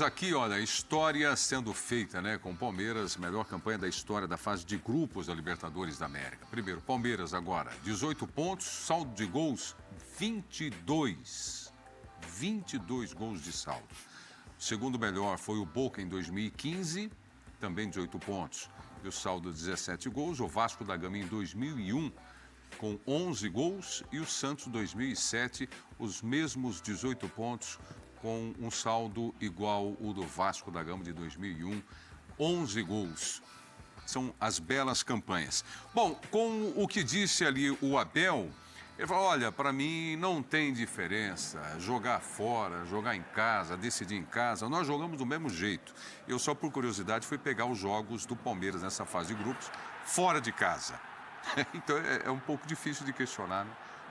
Aqui, olha, história sendo feita, né, com o Palmeiras, melhor campanha da história da fase de grupos da Libertadores da América. Primeiro, Palmeiras agora, 18 pontos, saldo de gols, 22. 22 gols de saldo. O segundo melhor foi o Boca em 2015, também 18 pontos. E o saldo 17 gols, o Vasco da Gama em 2001, com 11 gols, e o Santos 2007, os mesmos 18 pontos, com um saldo igual o do Vasco da Gama de 2001, 11 gols. São as belas campanhas. Bom, com o que disse ali o Abel, ele falou, olha, para mim não tem diferença jogar fora, jogar em casa, decidir em casa. Nós jogamos do mesmo jeito. Eu só, por curiosidade, fui pegar os jogos do Palmeiras nessa fase de grupos fora de casa. Então é um pouco difícil de questionar, né?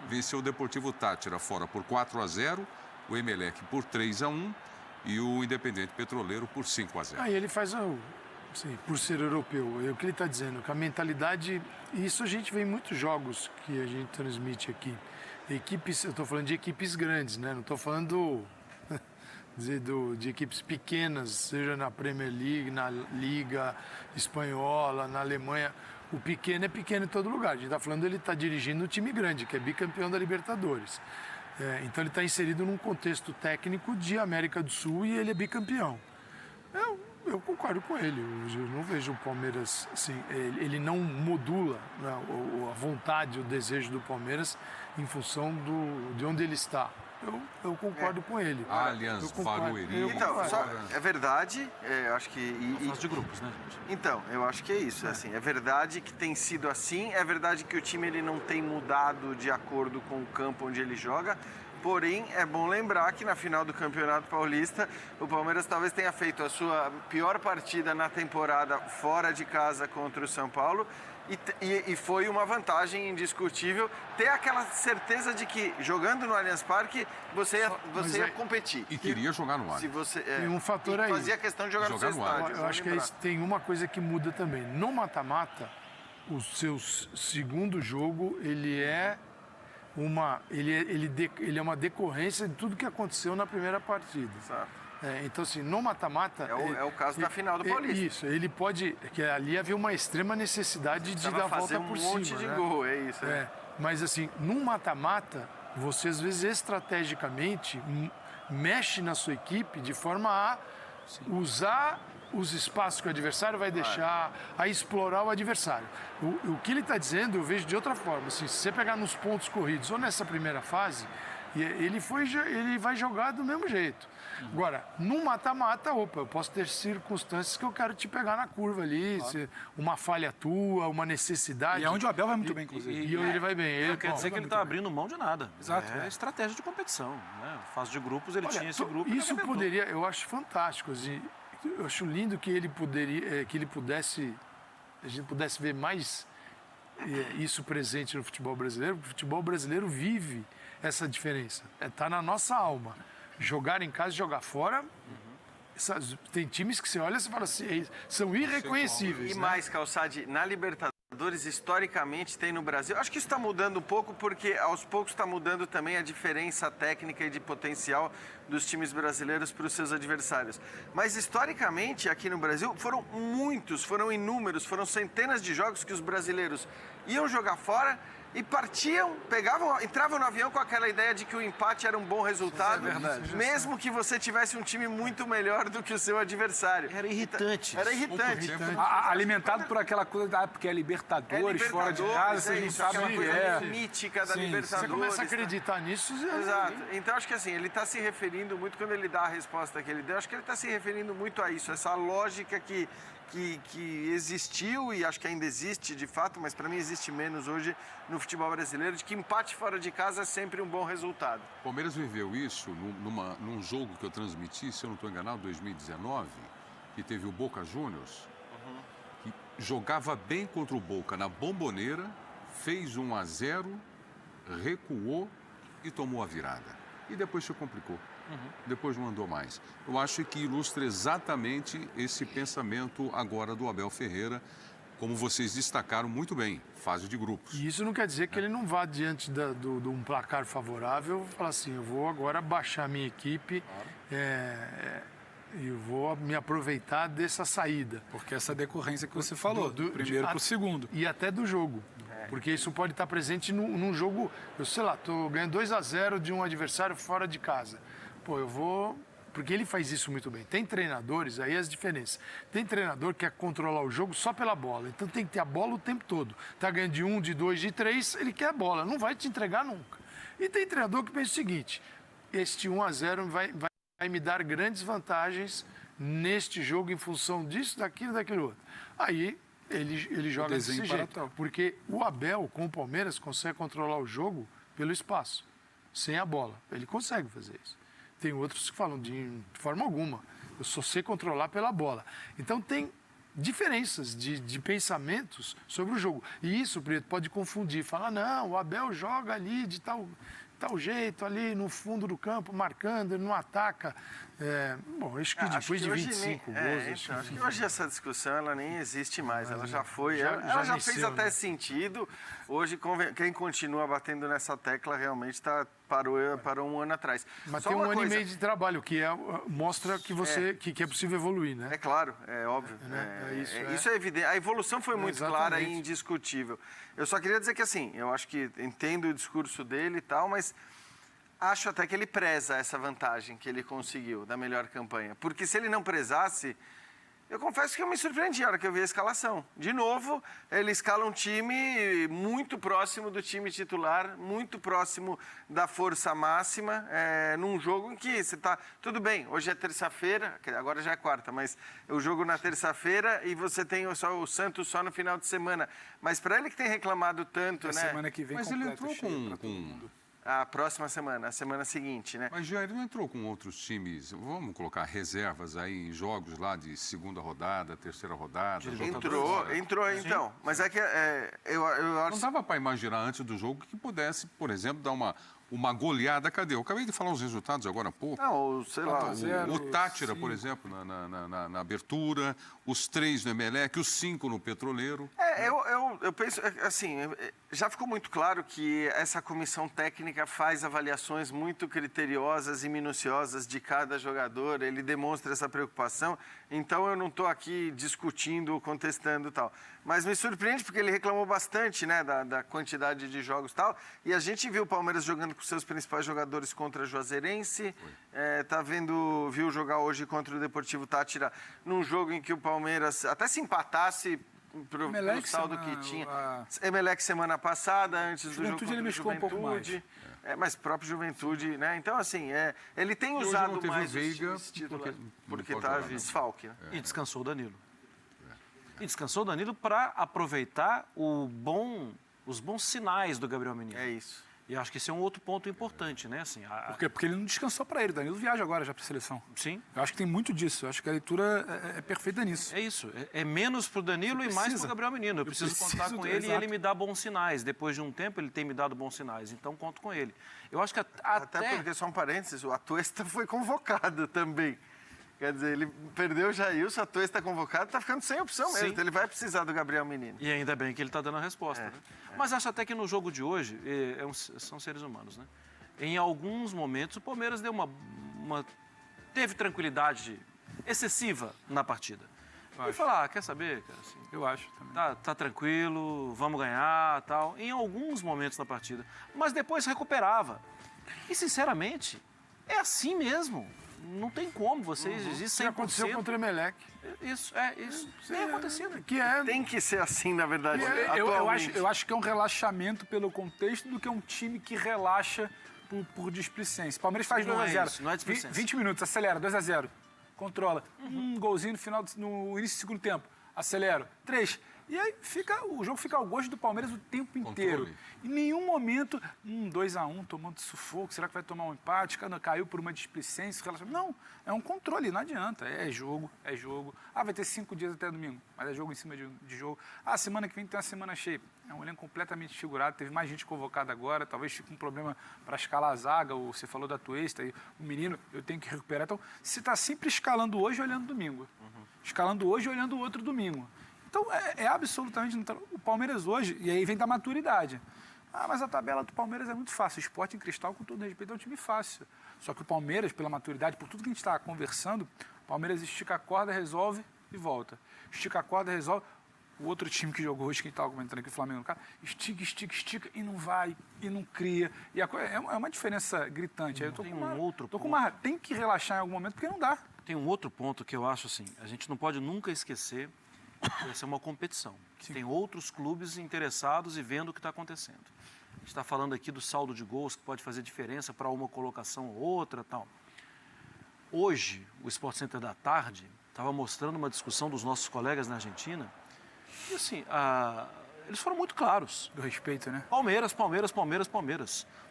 Venceu o Deportivo Táchira fora por 4-0, o Emelec por 3-1 e o Independente Petroleiro por 5-0. Aí ele faz, assim, por ser europeu, é o que ele está dizendo, que a mentalidade, e isso a gente vê em muitos jogos que a gente transmite aqui. Equipes, eu estou falando de equipes grandes, né? Não estou falando de equipes pequenas, seja na Premier League, na Liga Espanhola, na Alemanha. O pequeno é pequeno em todo lugar. A gente está falando, ele está dirigindo um time grande, que é bicampeão da Libertadores. Então ele está inserido num contexto técnico de América do Sul e ele é bicampeão. Eu concordo com ele. Eu não vejo o Palmeiras assim, ele não modula, né, a vontade, o desejo do Palmeiras em função de onde ele está. Eu concordo com ele. Allianz, Barueri. Então, é verdade, eu acho que... Fase de grupos, né, gente? Então, eu acho que é isso. Assim, é verdade que tem sido assim, é verdade que o time ele não tem mudado de acordo com o campo onde ele joga, porém, é bom lembrar que na final do Campeonato Paulista, o Palmeiras talvez tenha feito a sua pior partida na temporada fora de casa contra o São Paulo, e foi uma vantagem indiscutível ter aquela certeza de que, jogando no Allianz Parque, você ia competir. E queria jogar no ar. Se você, Tem um fator aí. Fazia questão de jogar no seu estádio. Eu acho que tem uma coisa que muda também. No mata-mata, o seu segundo jogo, ele é uma decorrência de tudo que aconteceu na primeira partida. Exato. Então, assim, no mata-mata... É o caso da final do Paulista. Isso, ele pode... Que ali havia uma extrema necessidade de dar a volta por cima. Um monte de gol, é isso. Mas, assim, no mata-mata, você, às vezes, estrategicamente, mexe na sua equipe de forma a usar os espaços que o adversário vai deixar, a explorar o adversário. O que ele está dizendo, eu vejo de outra forma. Assim, se você pegar nos pontos corridos ou nessa primeira fase, ele vai jogar do mesmo jeito. Agora, no mata-mata, eu posso ter circunstâncias que eu quero te pegar na curva ali, uma falha tua, uma necessidade. E é onde o Abel vai muito bem, inclusive. E ele vai bem. Ele quer dizer que ele está abrindo mão de nada. Exato. É estratégia de competição. Né? Fase de grupos, ele tinha esse grupo. Isso poderia, eu acho fantástico. Assim, eu acho lindo que ele pudesse, a gente pudesse ver mais isso presente no futebol brasileiro, porque o futebol brasileiro vive essa diferença. Está na nossa alma. Jogar em casa e jogar fora, tem times que você olha e você fala assim, são irreconhecíveis. E né? mais, Calçade, na Libertadores, historicamente, tem no Brasil. Acho que isso está mudando um pouco, porque aos poucos está mudando também a diferença técnica e de potencial dos times brasileiros para os seus adversários. Mas, historicamente, aqui no Brasil, foram inúmeros, foram centenas de jogos que os brasileiros iam jogar fora e partiam, entravam no avião com aquela ideia de que o empate era um bom resultado, mesmo que você tivesse um time muito melhor do que o seu adversário. Era irritante. Era irritante. Alimentado por aquela coisa, porque é Libertadores, fora de casa, você não sabe o que é. Mítica da Libertadores. Você começa a acreditar nisso. Exato. Então, acho que assim, ele está se referindo muito, quando ele dá a resposta que ele deu, acho que ele está se referindo muito a isso, essa lógica que existiu e acho que ainda existe de fato, mas para mim existe menos hoje no futebol brasileiro, de que empate fora de casa é sempre um bom resultado. O Palmeiras viveu isso num jogo que eu transmiti, se eu não estou enganado, 2019, que teve o Boca Juniors, que jogava bem contra o Boca na Bombonera, fez 1-0, recuou e tomou a virada. E depois se complicou. Depois não andou mais. Eu acho que ilustra exatamente esse pensamento agora do Abel Ferreira, como vocês destacaram muito bem, fase de grupos. E isso não quer dizer que ele não vá diante de um placar favorável e falar assim, eu vou agora baixar a minha equipe, E vou me aproveitar dessa saída. Porque essa decorrência que você falou, do primeiro para o segundo. E até do jogo. Porque isso pode estar presente num jogo, eu sei lá, estou ganhando 2-0 de um adversário fora de casa. Pô, eu vou... Porque ele faz isso muito bem. Tem treinadores, aí as diferenças. Tem treinador que quer controlar o jogo só pela bola. Então tem que ter a bola o tempo todo. Tá ganhando de 1, de 2, de 3, ele quer a bola. Não vai te entregar nunca. E tem treinador que pensa o seguinte, este 1-0 vai me dar grandes vantagens neste jogo em função disso, daquilo outro. Aí ele joga desse jeito. Porque o Abel, com o Palmeiras, consegue controlar o jogo pelo espaço, sem a bola. Ele consegue fazer isso. Tem outros que falam de forma alguma. Eu só sei controlar pela bola. Então tem diferenças de pensamentos sobre o jogo. E isso, Preto, pode confundir. Falar, não, o Abel joga ali de tal jeito, ali no fundo do campo, marcando, ele não ataca. Bom, acho que depois de 25 gols... Acho que hoje essa discussão ela nem existe mais, ela já foi, ela já fez até sentido. Hoje, quem continua batendo nessa tecla realmente parou um ano atrás. Mas só tem um ano e meio de trabalho, que mostra que que é possível evoluir, né? É claro, é óbvio. Isso é evidente. A evolução foi muito clara e indiscutível. Eu só queria dizer que, assim, eu acho que entendo o discurso dele e tal, mas acho até que ele preza essa vantagem que ele conseguiu da melhor campanha. Porque se ele não prezasse, eu confesso que eu me surpreendi a hora que eu vi a escalação. De novo, ele escala um time muito próximo do time titular, muito próximo da força máxima, num jogo em que você está... Tudo bem, hoje é terça-feira, agora já é quarta, mas o jogo na terça-feira e você tem o Santos só no final de semana. Mas para ele que tem reclamado tanto, né? Semana que vem mas ele entrou com... A próxima semana, a semana seguinte, né? Mas já ele não entrou com outros times, vamos colocar reservas aí em jogos lá de segunda rodada, terceira rodada. Entrou então. Mas é que eu acho... Não dava para imaginar antes do jogo que pudesse, por exemplo, dar uma goleada. Cadê? Eu acabei de falar os resultados agora há pouco. Não, sei lá. O Tátira, por exemplo, na abertura, os 3 no Emelec, os 5 no Petroleiro. Eu penso, assim, já ficou muito claro que essa comissão técnica faz avaliações muito criteriosas e minuciosas de cada jogador, ele demonstra essa preocupação, então eu não estou aqui discutindo ou contestando e tal. Mas me surpreende porque ele reclamou bastante, né, da quantidade de jogos e tal, e a gente viu o Palmeiras jogando com seus principais jogadores contra a Juazeirense, viu jogar hoje contra o Deportivo Tátira num jogo em que o Palmeiras até se empatasse pro saldo que tinha. Emelec semana passada, antes do jogo contra o Juventude. Mas próprio Juventude, né? Então, assim, ele tem usado mais Veiga os titulares, porque está desfalque. Né? E descansou o Danilo. E descansou o Danilo para aproveitar os bons sinais do Gabriel Menino. É isso. E acho que esse é um outro ponto importante, né? Assim, Por quê? Porque ele não descansou para ele. O Danilo viaja agora já para a seleção. Sim. Eu acho que tem muito disso. Eu acho que a leitura é perfeita nisso. É isso. É menos para o Danilo e mais para o Gabriel Menino. Eu preciso contar com ele e ele me dá bons sinais. Depois de um tempo, ele tem me dado bons sinais. Então, conto com ele. Eu acho que até porque, só um parênteses, o Atuesta foi convocado também. Quer dizer, ele perdeu o Jailson, a Atuesta está convocado, está ficando sem opção mesmo. Então ele vai precisar do Gabriel Menino. E ainda bem que ele está dando a resposta. Né? Mas acho até que no jogo de hoje, são seres humanos, né? Em alguns momentos, o Palmeiras deu teve tranquilidade excessiva na partida. E falar, quer saber, cara? Assim, eu acho também. Tá tranquilo, vamos ganhar, tal. Em alguns momentos da partida. Mas depois recuperava. E, sinceramente, é assim mesmo. Não tem como você exigir 100%. Que aconteceu contra o Emelec. Isso. Tem acontecido. Tem que ser assim, na verdade. Eu acho que é um relaxamento pelo contexto do que um time que relaxa por displicência. O Palmeiras faz 2-0. Não é displicência. 20 minutos, acelera, 2-0. Controla. Um golzinho no início do segundo tempo. Acelera. 3. E aí o jogo fica ao gosto do Palmeiras o tempo inteiro. Em nenhum momento, 2-1, tomando sufoco, será que vai tomar um empate? Caiu por uma displicência, não, é um controle, não adianta. É jogo. Vai ter 5 dias até domingo, mas é jogo em cima de jogo. Semana que vem tem uma semana cheia. É um elenco completamente desfigurado, teve mais gente convocada agora, talvez fique um problema para escalar a zaga, você falou da Atuesta, o menino, eu tenho que recuperar. Então, você está sempre escalando hoje, olhando domingo. Escalando hoje, olhando o outro domingo. Então, é absolutamente... O Palmeiras hoje, e aí vem da maturidade. Ah, mas a tabela do Palmeiras é muito fácil. O Sporting Cristal, com todo respeito, é um time fácil. Só que o Palmeiras, pela maturidade, por tudo que a gente está conversando, o Palmeiras estica a corda, resolve e volta. Estica a corda, resolve. O outro time que jogou hoje, que a gente estava comentando aqui, o Flamengo, cara, estica e não vai, e não cria. E é uma diferença gritante. Aí eu tem que relaxar em algum momento, porque não dá. Tem um outro ponto que eu acho assim, a gente não pode nunca esquecer que essa é uma competição. Que tem outros clubes interessados e vendo o que está acontecendo. A gente está falando aqui do saldo de gols, que pode fazer diferença para uma colocação ou outra, tal. Hoje, o Sport Center da tarde estava mostrando uma discussão dos nossos colegas na Argentina. E assim, eles foram muito claros. Do respeito, né? Palmeiras.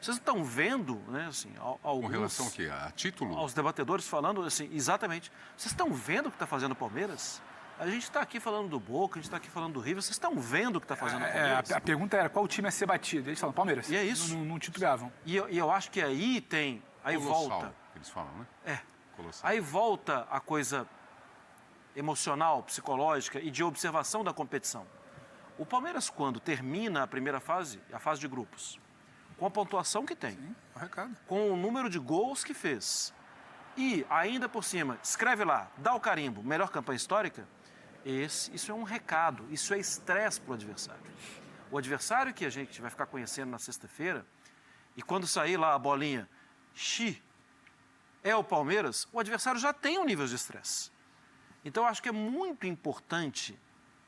Vocês estão vendo, né, assim, alguns... Com relação ao quê? A título? Aos debatedores falando, assim, exatamente. Vocês estão vendo o que está fazendo o Palmeiras? A gente está aqui falando do Boca, a gente está aqui falando do River. Vocês estão vendo o que está fazendo o Palmeiras? A pergunta era qual time ia ser batido. Eles falam Palmeiras. E é isso. Não titubeavam. E eu acho que aí tem... Aí Colossal, volta... eles falam, né? É. Colossal. Aí volta a coisa emocional, psicológica e de observação da competição. O Palmeiras, quando termina a primeira fase, a fase de grupos, com a pontuação que tem, O recado. com o número de gols que fez, e ainda por cima, escreve lá, dá o carimbo, melhor campanha histórica, isso é um recado, isso é estresse para o adversário. O adversário que a gente vai ficar conhecendo na sexta-feira, e quando sair lá a bolinha, é o Palmeiras, o adversário já tem um nível de estresse. Então, eu acho que é muito importante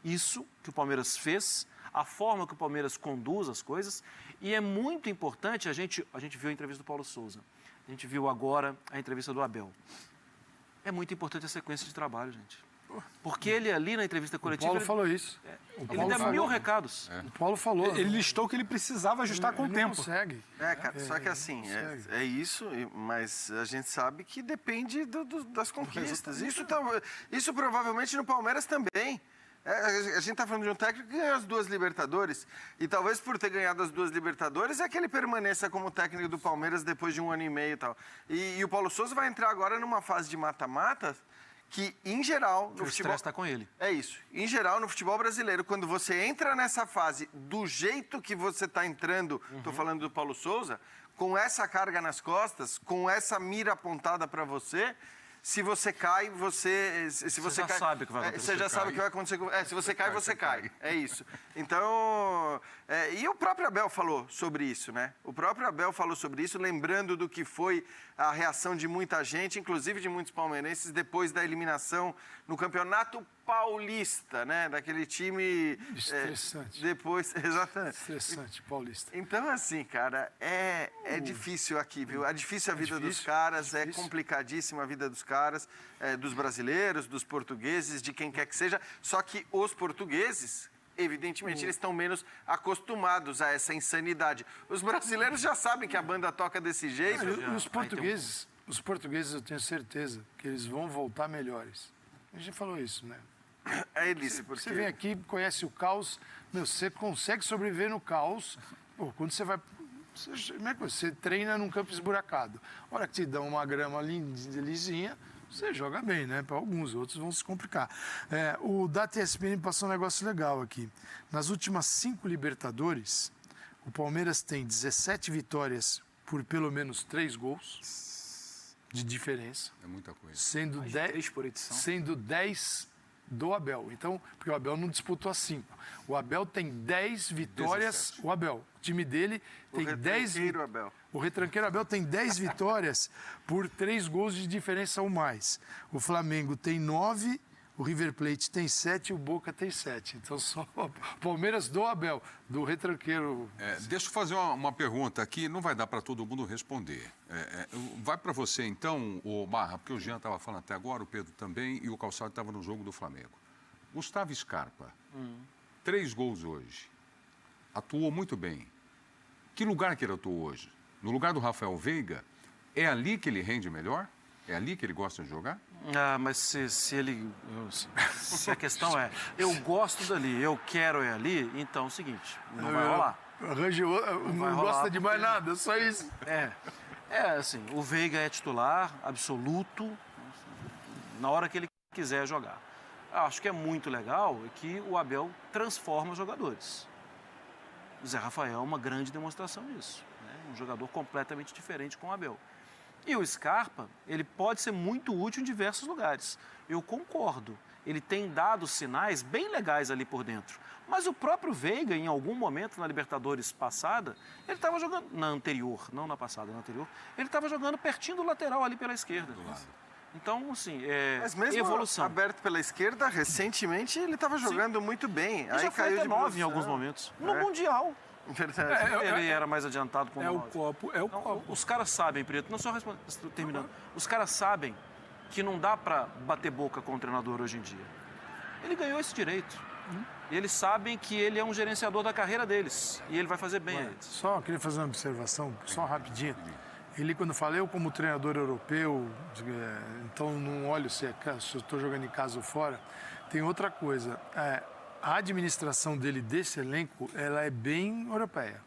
isso que o Palmeiras fez, a forma que o Palmeiras conduz as coisas, e é muito importante, a gente viu a entrevista do Paulo Souza, a gente viu agora a entrevista do Abel. É muito importante a sequência de trabalho, gente. Porque ele ali na entrevista coletiva... O Paulo falou isso. Ele deu 1000 recados. O Paulo falou. Ele listou que ele precisava ajustar com o tempo. Não consegue. Cara, só que assim, é isso, mas a gente sabe que depende das conquistas. Isso provavelmente no Palmeiras também. A gente está falando de um técnico que ganhou as 2 Libertadores. E talvez por ter ganhado as 2 Libertadores é que ele permaneça como técnico do Palmeiras depois de 1 ano e meio e tal. E o Paulo Souza vai entrar agora numa fase de mata-mata que, em geral, no O futebol... estresse está com ele. É isso. Em geral, no futebol brasileiro, quando você entra nessa fase do jeito que você está entrando, estou falando do Paulo Souza, com essa carga nas costas, com essa mira apontada para você... Se você cai, você já sabe o que vai acontecer. Você já sabe o que vai acontecer. Se você cai, você cai. É isso. Então, e o próprio Abel falou sobre isso, né? O próprio Abel falou sobre isso, lembrando do que foi a reação de muita gente, inclusive de muitos palmeirenses, depois da eliminação no Campeonato Paulista, né? Daquele time... Estressante. Depois, exatamente. Estressante, paulista. Então, assim, cara, é difícil aqui, viu? É difícil a vida dos caras, é complicadíssima a vida dos caras, dos brasileiros, dos portugueses, de quem quer que seja. Só que os portugueses, evidentemente, eles estão menos acostumados a essa insanidade. Os brasileiros já sabem que a banda toca desse jeito. Os portugueses, eu tenho certeza que eles vão voltar melhores. A gente falou isso, né? Porque... Você vem aqui, conhece o caos, você consegue sobreviver no caos. Pô, quando você vai... Você treina num campo esburacado. A hora que te dão uma grama lisinha, você joga bem, né? Para alguns, outros vão se complicar. O Data ESPN passou um negócio legal aqui. Nas últimas 5 Libertadores, o Palmeiras tem 17 vitórias por pelo menos 3 gols de diferença. É muita coisa. Sendo 10 por edição. Sendo 10 do Abel. Então, porque o Abel não disputou as 5. O Abel tem 10 vitórias. 17. O Abel, o time dele tem 10. Abel. O retranqueiro Abel tem 10 vitórias por 3 gols de diferença ou mais. O Flamengo tem 9, o River Plate tem 7 e o Boca tem 7. Então, só o Palmeiras do Abel, do retranqueiro. Deixa eu fazer uma pergunta aqui, não vai dar para todo mundo responder. Vai para você, então, o Marra, porque o Jean estava falando até agora, o Pedro também, e o Calçado estava no jogo do Flamengo. Gustavo Scarpa, 3 gols hoje. Atuou muito bem. Que lugar que ele atuou hoje? No lugar do Rafael Veiga? É ali que ele rende melhor? É ali que ele gosta de jogar? Mas se a questão é, eu gosto dali, eu quero ali, então é o seguinte, não vai rolar. Não gosta de mais nada, só isso. Assim, o Veiga é titular absoluto, na hora que ele quiser jogar. Acho que é muito legal que o Abel transforma os jogadores. O Zé Rafael é uma grande demonstração disso. Né? Um jogador completamente diferente com o Abel. E o Scarpa, ele pode ser muito útil em diversos lugares. Eu concordo. Ele tem dado sinais bem legais ali por dentro. Mas o próprio Veiga, em algum momento na Libertadores passada, ele estava jogando... Na anterior, não na passada, na anterior. Ele estava jogando pertinho do lateral ali pela esquerda. Então, assim, Mas mesmo evolução. aberto pela esquerda, recentemente ele estava jogando muito bem. Ele Aí já foi caiu até de 9 em produção. alguns momentos. No Mundial. Verdade. Ele era mais adiantado com o 9. É o copo. Os caras sabem, Preto, não só terminando. Os caras sabem que não dá para bater boca com o treinador hoje em dia. Ele ganhou esse direito. E eles sabem que ele é um gerenciador da carreira deles. E ele vai fazer bem a eles. Só queria fazer uma observação, só rapidinho. Ele, quando fala, eu como treinador europeu, então não olho se eu estou jogando em casa ou fora, tem outra coisa. A administração dele, desse elenco, ela é bem europeia.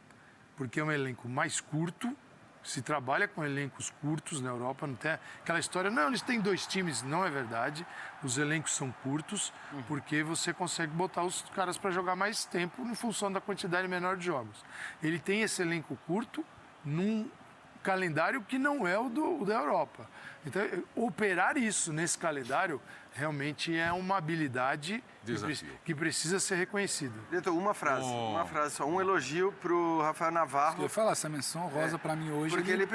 Porque é um elenco mais curto, se trabalha com elencos curtos na Europa, não tem aquela história, não, eles têm 2 times, não é verdade. Os elencos são curtos, porque você consegue botar os caras para jogar mais tempo em função da quantidade menor de jogos. Ele tem esse elenco curto num calendário que não é o da Europa. Então, operar isso nesse calendário realmente é uma habilidade que precisa ser reconhecida. Diretor, uma frase só, um elogio pro Rafael Navarro. Eu ia falar, essa menção rosa pra mim hoje. Porque ele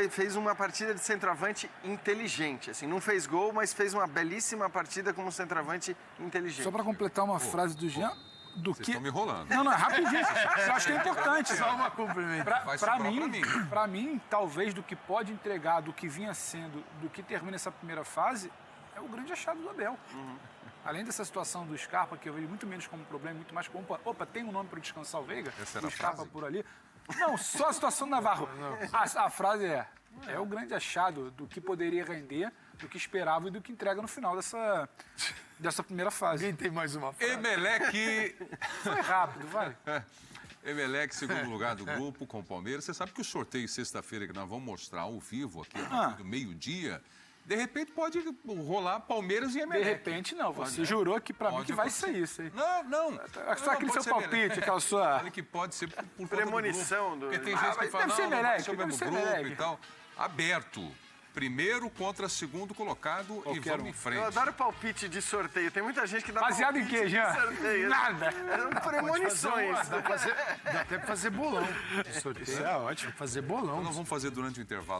fez uma partida de centroavante inteligente. Assim, não fez gol, mas fez uma belíssima partida como centroavante inteligente. Só pra completar uma frase do Jean. Vocês estão me enrolando. Não, é rapidinho. Eu acho que é importante. Só uma cumprimento. Pra mim, talvez do que pode entregar, do que vinha sendo, do que termina essa primeira fase, é o grande achado do Abel. Além dessa situação do Scarpa, que eu vejo muito menos como problema, muito mais como, opa, tem um nome para descansar o Veiga, Essa era o a Scarpa frase? por ali. Não, só a situação do Navarro. A frase é o grande achado do que poderia render, do que esperava e do que entrega no final dessa primeira fase. Alguém tem mais uma frase? Emelec... Foi rápido, vai. Emelec, segundo lugar do grupo, com o Palmeiras. Você sabe que o sorteio sexta-feira, que nós vamos mostrar ao vivo aqui, do meio-dia, de repente pode rolar Palmeiras e De Emelec. repente, não. Você jurou que pra mim que vai ser isso, hein? Não. Só aquele seu palpite, aquela sua... Olha que pode ser por conta Premonição do do- grupo. Porque tem Ah, gente que mas fala, deve ser não vai Emelec, ser o deve mesmo ser grupo Emelec. e tal. Aberto. Primeiro contra segundo colocado e Qualquer vamos um. em frente. Eu adoro palpite de sorteio. Tem muita gente que dá Baseado em palpite quê, de Jean? sorteio. Nada. São premonições. Dá até pra fazer bolão de sorteio. Isso é ótimo. Fazer bolão. Nós vamos fazer durante o intervalo.